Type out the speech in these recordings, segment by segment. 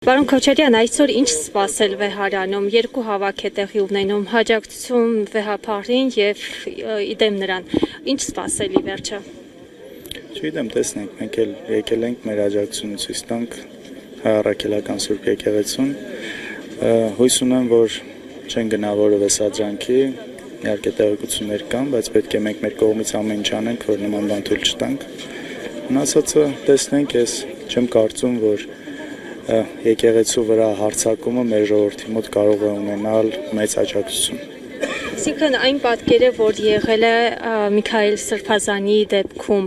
Պարոն Քոչարյան, այսօր ինչ սպասել Վեհարանում, երկու հավաք է տեղի ունենում, հաջակցություն վեհապարին և իդեմ նրան, ինչ սպասել ի վերջը։ Չգիտեմ, տեսնենք, մենք էլ եկել ենք մեր աջակցությունը ցույց տանք Հայ առաքելական Սուրբ եկեղեցուն, հույս ունեմ, որ չեն գնա որևէ սադրանքի, իհարկե տեղեկություններ կան, բայց պետք է մենք մեր կողմից ամեն ինչ անենք, որ նման բան թույլ չտանք։ Մնացածը տեսնենք, ես չեմ կարծում, որ եկեղեցու վրա հարձակումը մեր ժողովրդի մոտ կարող է ունենալ մեծ աջակցություն։ Այսինքն այն պատկերը, որ եղել է Միքայել Սրբազանի դեպքում,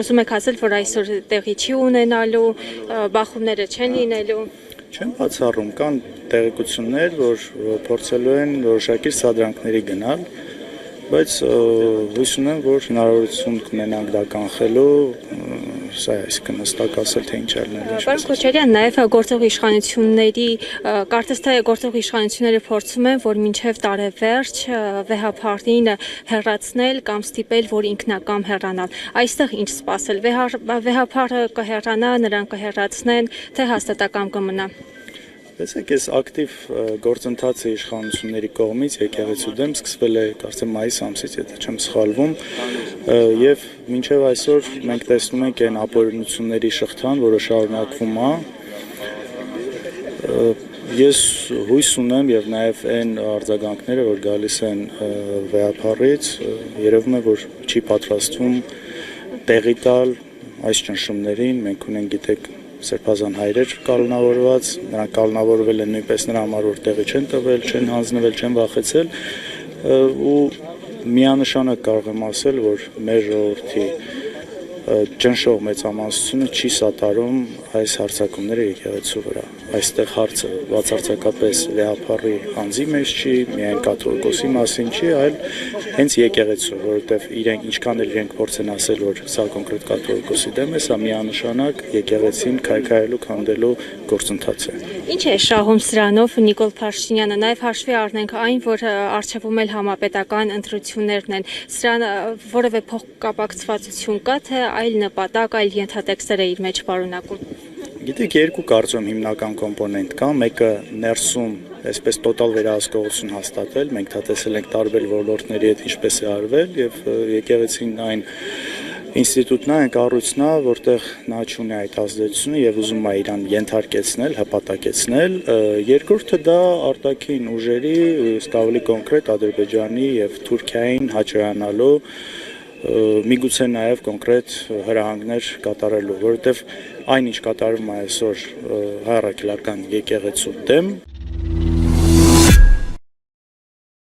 ուզում եք ասել, որ այսօր տեղի չի ունենալու, բախումները չեն լինելու։ Չեմ բացառում, կան տեղեկություններ, որ փորձելու են որոշակի սադրանքների գնալ, բայց հույս ունեմ, որ հնարավորություն կունենանք դա կանխելու, սա այսինքն հստակ ասել, թե ինչ է լինելու։ Պարոն Քոչարյան, նաև գործող իշխանությունների, կարծես թե գործող իշխանությունները փորձում են, որ մինչև տարեվերջ վեհապարին հեռացնել կամ ստիպել, որ ինքնակամ հեռանալ։ Այստեղ ինչ սպասել, վեհապարը կհեռանա, նրան կհեռացնեն, թե հաստատակամ կմնա։ Տեսեք, այս ակտիվ գործընթացը իշխանությունների կողմից եկեղեցու դեմ սկսվել է, կարծեմ մայիս ամսից, եթե չեմ սխալվում, եւ մինչեւ այսօր մենք տեսնում ենք այն ապօրինությունների շղթան, որը շարունակվում է։ Ես հույս ունեմ եւ նաեւ այն արձագանքները, որ գալիս են վեհապարից, երևում է, որ չի պատրաստվում տեղի տալ այս ճնշումներին, մենք ունենք, գիտեք, Սրբազան հայրեր կալանավորված, նրանք կալանավորվել են նույնպես նրա համար, որ տեղի չեն տվել, չեն հանձնվել, չեն վախեցել ու միանշանակ կարող եմ ասել, որ մեր ժողովրդի ճնշող մեծամասնությունը չի սատարում այս հարձակումները եկեղեցու վրա։ Այստեղ հարցը բացարձակապես վեհապարի անձի մեջ չի, միայն կաթողիկոսի մասին չի, այլ հենց եկեղեցու, որովհետև իրենք ինչքան էլ իրենք փորձեն ասել, որ սա կոնկրետ կաթողիկոսի դեմ է, սա միանշանակ եկեղեցին քայքայելու քանդելու գործընթաց է։ Ինչ է շահում սրանով Նիկոլ Փաշինյանը, նաև հաշվի առնենք այն, որ առջևում էլ համապետական ընտրություններն են, սրան որևէ փոխկապակցվածություն կա, թե այլ նպատակ, այլ ենթատեքստեր է իր մեջ պարունակում։ Գիտեք, երկու կարծում հիմնական կոմպոնենտ կա, մեկը ներսում այսպես տոտալ վերահսկողություն հաստատել, մենք դա տեսել ենք տարբեր ոլորտների հետ ինչպես է արվել եւ եկեղեցին այն ինստիտուտն է, այն կառույցն է, որտեղ նա չունի այդ ազդեցությունը եւ ուզում է իրան ենթարկեցնել, հպատակեցնել, երկրորդը դա արտաքին ուժերի, ըստ ավելի կոնկրետ Ադրբեջանի եւ Թուրքիային հաճոյանալու միգուցե նաև կոնկրետ հրահանգներ կատարելու, որովհետև այն ինչ կատարվում է այսօր հայ առաքելական եկեղեցու դեմ